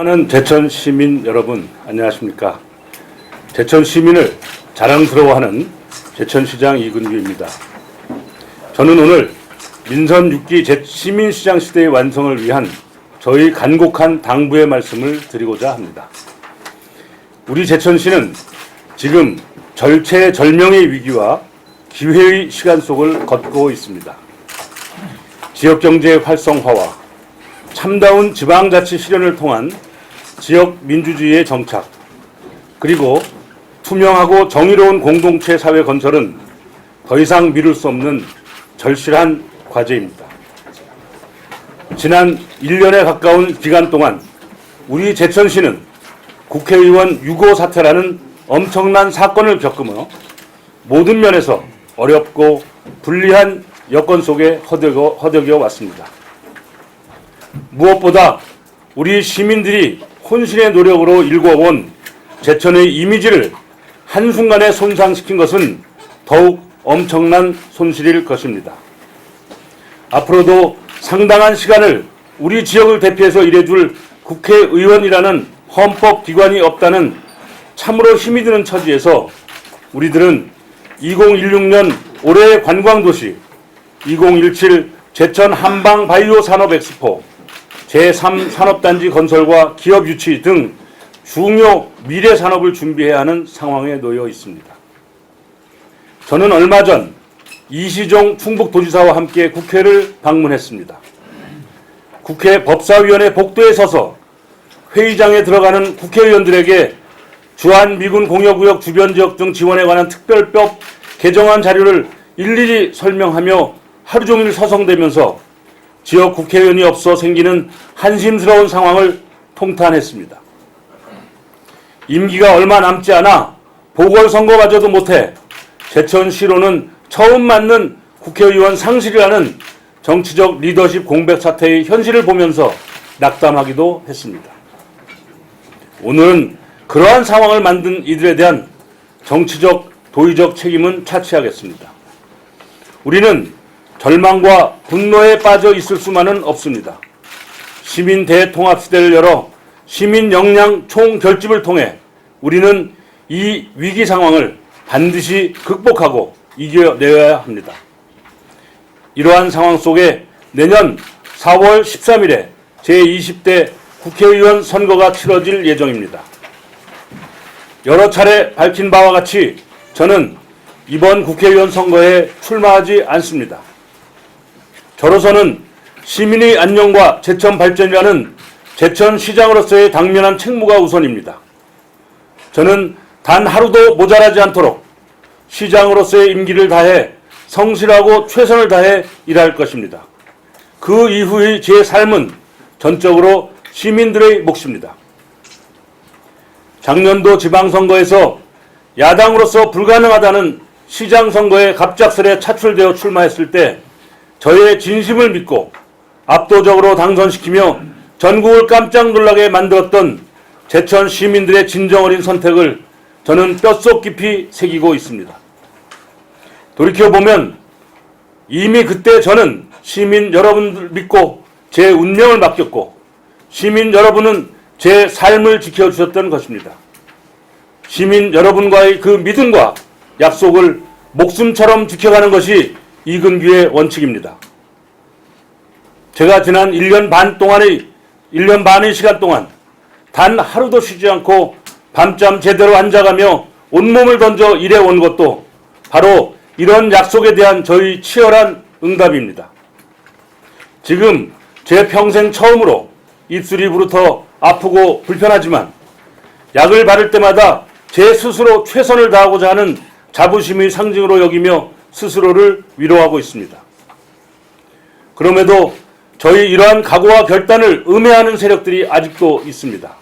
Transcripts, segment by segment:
사랑하는 제천 시민 여러분, 안녕하십니까. 제천 시민을 자랑스러워하는 제천시장 이근규입니다. 저는 오늘 민선 6기 시민시장 시대의 완성을 위한 저희 간곡한 당부의 말씀을 드리고자 합니다. 우리 제천시는 지금 절체절명의 위기와 기회의 시간 속을 걷고 있습니다. 지역경제 활성화와 참다운 지방자치 실현을 통한 지역 민주주의의 정착, 그리고 투명하고 정의로운 공동체 사회 건설은 더 이상 미룰 수 없는 절실한 과제입니다. 지난 1년에 가까운 기간 동안 우리 제천시는 국회의원 6.5 사태라는 엄청난 사건을 겪으며 모든 면에서 어렵고 불리한 여건 속에 허덕여 왔습니다. 무엇보다 우리 시민들이 혼신의 노력으로 일궈온 제천의 이미지를 한순간에 손상시킨 것은 더욱 엄청난 손실일 것입니다. 앞으로도 상당한 시간을 우리 지역을 대표해서 일해줄 국회의원이라는 헌법기관이 없다는 참으로 힘이 드는 처지에서 우리들은 2016년 올해의 관광도시, 2017 제천 한방바이오 산업엑스포, 제3산업단지 건설과 기업 유치 등 중요 미래 산업을 준비해야 하는 상황에 놓여 있습니다. 저는 얼마 전 이시종 충북도지사와 함께 국회를 방문했습니다. 국회 법사위원회 복도에 서서 회의장에 들어가는 국회의원들에게 주한미군 공여구역 주변 지역 등 지원에 관한 특별법 개정안 자료를 일일이 설명하며 하루 종일 서성대면서 지역 국회의원이 없어 생기는 한심스러운 상황을 통탄했습니다. 임기가 얼마 남지 않아 보궐선거마저도 못해 제천시로는 처음 맞는 국회의원 상실이라는 정치적 리더십 공백 사태의 현실을 보면서 낙담하기도 했습니다. 오늘은 그러한 상황을 만든 이들에 대한 정치적, 도의적 책임은 차치하겠습니다. 우리는 절망과 분노에 빠져 있을 수만은 없습니다. 시민 대통합시대를 열어 시민 역량 총결집을 통해 우리는 이 위기 상황을 반드시 극복하고 이겨내야 합니다. 이러한 상황 속에 내년 4월 13일에 제20대 국회의원 선거가 치러질 예정입니다. 여러 차례 밝힌 바와 같이 저는 이번 국회의원 선거에 출마하지 않습니다. 저로서는 시민의 안녕과 제천 발전이라는 제천시장으로서의 당면한 책무가 우선입니다. 저는 단 하루도 모자라지 않도록 시장으로서의 임기를 다해 성실하고 최선을 다해 일할 것입니다. 그 이후의 제 삶은 전적으로 시민들의 몫입니다. 작년도 지방선거에서 야당으로서 불가능하다는 시장선거에 갑작스레 차출되어 출마했을 때 저의 진심을 믿고 압도적으로 당선시키며 전국을 깜짝 놀라게 만들었던 제천 시민들의 진정 어린 선택을 저는 뼛속 깊이 새기고 있습니다. 돌이켜보면 이미 그때 저는 시민 여러분들 믿고 제 운명을 맡겼고 시민 여러분은 제 삶을 지켜주셨던 것입니다. 시민 여러분과의 그 믿음과 약속을 목숨처럼 지켜가는 것이 이근규의 원칙입니다. 제가 지난 1년 반의 시간 동안 단 하루도 쉬지 않고 밤잠 제대로 안 자가며 온몸을 던져 일해온 것도 바로 이런 약속에 대한 저희 치열한 응답입니다. 지금 제 평생 처음으로 입술이 부르터 아프고 불편하지만 약을 바를 때마다 제 스스로 최선을 다하고자 하는 자부심의 상징으로 여기며 스스로를 위로하고 있습니다. 그럼에도 저희 이러한 각오와 결단을 음해하는 세력들이 아직도 있습니다.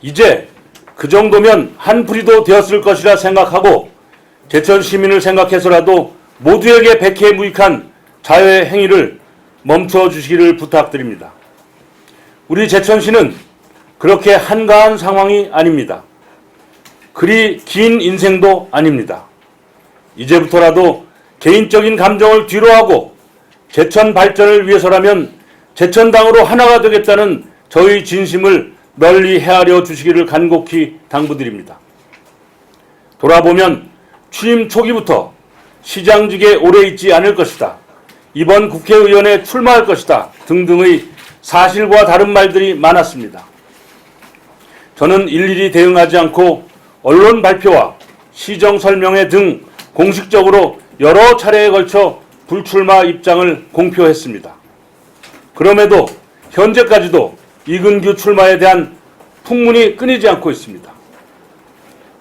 이제 그 정도면 한풀이도 되었을 것이라 생각하고 제천 시민을 생각해서라도 모두에게 백해무익한 자해 행위를 멈춰 주시기를 부탁드립니다. 우리 제천시는 그렇게 한가한 상황이 아닙니다. 그리 긴 인생도 아닙니다. 이제부터라도 개인적인 감정을 뒤로하고 제천 발전을 위해서라면 제천당으로 하나가 되겠다는 저희 진심을 널리 헤아려 주시기를 간곡히 당부드립니다. 돌아보면 취임 초기부터 시장직에 오래 있지 않을 것이다, 이번 국회의원에 출마할 것이다 등등의 사실과 다른 말들이 많았습니다. 저는 일일이 대응하지 않고 언론 발표와 시정 설명회 등 공식적으로 여러 차례에 걸쳐 불출마 입장을 공표했습니다. 그럼에도 현재까지도 이근규 출마에 대한 풍문이 끊이지 않고 있습니다.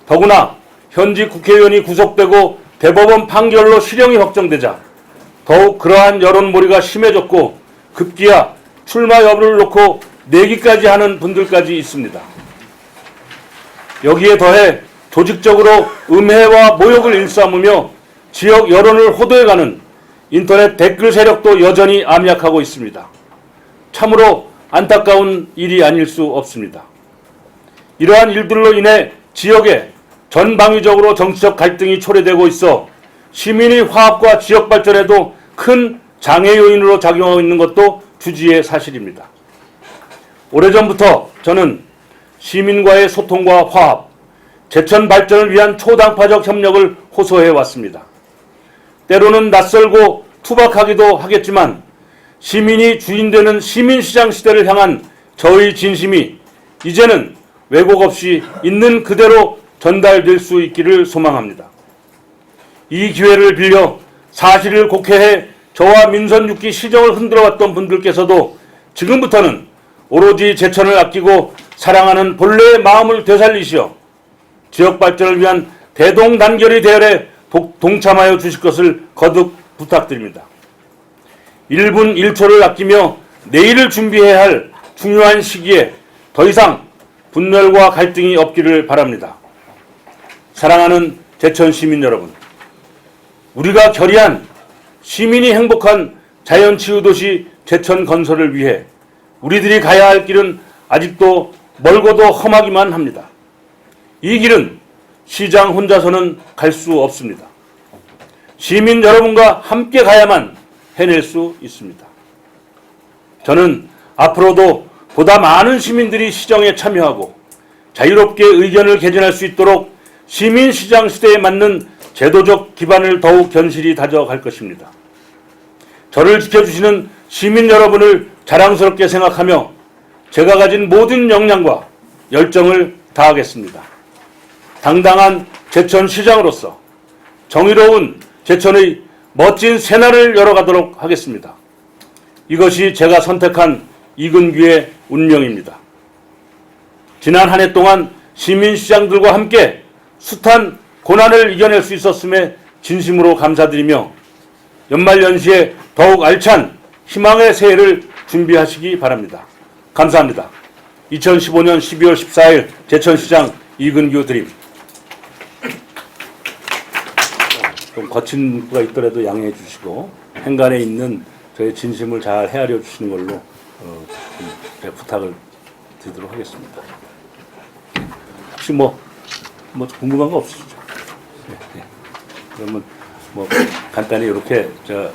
더구나 현직 국회의원이 구속되고 대법원 판결로 실형이 확정되자 더욱 그러한 여론몰이가 심해졌고 급기야 출마 여부를 놓고 내기까지 하는 분들까지 있습니다. 여기에 더해 조직적으로 음해와 모욕을 일삼으며 지역 여론을 호도해가는 인터넷 댓글 세력도 여전히 암약하고 있습니다. 참으로 안타까운 일이 아닐 수 없습니다. 이러한 일들로 인해 지역에 전방위적으로 정치적 갈등이 초래되고 있어 시민의 화합과 지역 발전에도 큰 장애 요인으로 작용하고 있는 것도 주지의 사실입니다. 오래전부터 저는 시민과의 소통과 화합, 제천 발전을 위한 초당파적 협력을 호소해 왔습니다. 때로는 낯설고 투박하기도 하겠지만 시민이 주인되는 시민시장 시대를 향한 저의 진심이 이제는 왜곡 없이 있는 그대로 전달될 수 있기를 소망합니다. 이 기회를 빌려 사실을 곡해해 저와 민선 6기 시정을 흔들어왔던 분들께서도 지금부터는 오로지 제천을 아끼고 사랑하는 본래의 마음을 되살리시어 지역 발전을 위한 대동단결의 대열에 동참하여 주실 것을 거듭 부탁드립니다. 1분 1초를 아끼며 내일을 준비해야 할 중요한 시기에 더 이상 분열과 갈등이 없기를 바랍니다. 사랑하는 제천 시민 여러분, 우리가 결의한 시민이 행복한 자연치유도시 제천 건설을 위해 우리들이 가야 할 길은 아직도 멀고도 험하기만 합니다. 이 길은 시장 혼자서는 갈 수 없습니다. 시민 여러분과 함께 가야만 해낼 수 있습니다. 저는 앞으로도 보다 많은 시민들이 시정에 참여하고 자유롭게 의견을 개진할 수 있도록 시민시장 시대에 맞는 제도적 기반을 더욱 견실히 다져갈 것입니다. 저를 지켜주시는 시민 여러분을 자랑스럽게 생각하며 제가 가진 모든 역량과 열정을 다하겠습니다. 당당한 제천시장으로서 정의로운 제천의 멋진 새날을 열어가도록 하겠습니다. 이것이 제가 선택한 이근규의 운명입니다. 지난 한 해 동안 시민시장들과 함께 숱한 고난을 이겨낼 수 있었음에 진심으로 감사드리며 연말연시에 더욱 알찬 희망의 새해를 준비하시기 바랍니다. 감사합니다. 2015년 12월 14일 제천시장 이근규 드림. 좀 거친 부가 있더라도 양해해 주시고 행간에 있는 저의 진심을 잘 헤아려 주시는 걸로 제가 부탁을 드리도록 하겠습니다. 혹시 뭐 궁금한 거 없으시죠? 네. 그러면 간단히 이렇게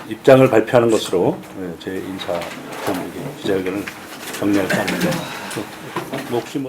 입장을 발표하는 것으로 제 인사 기자회견을 정리할 수 없는데 혹시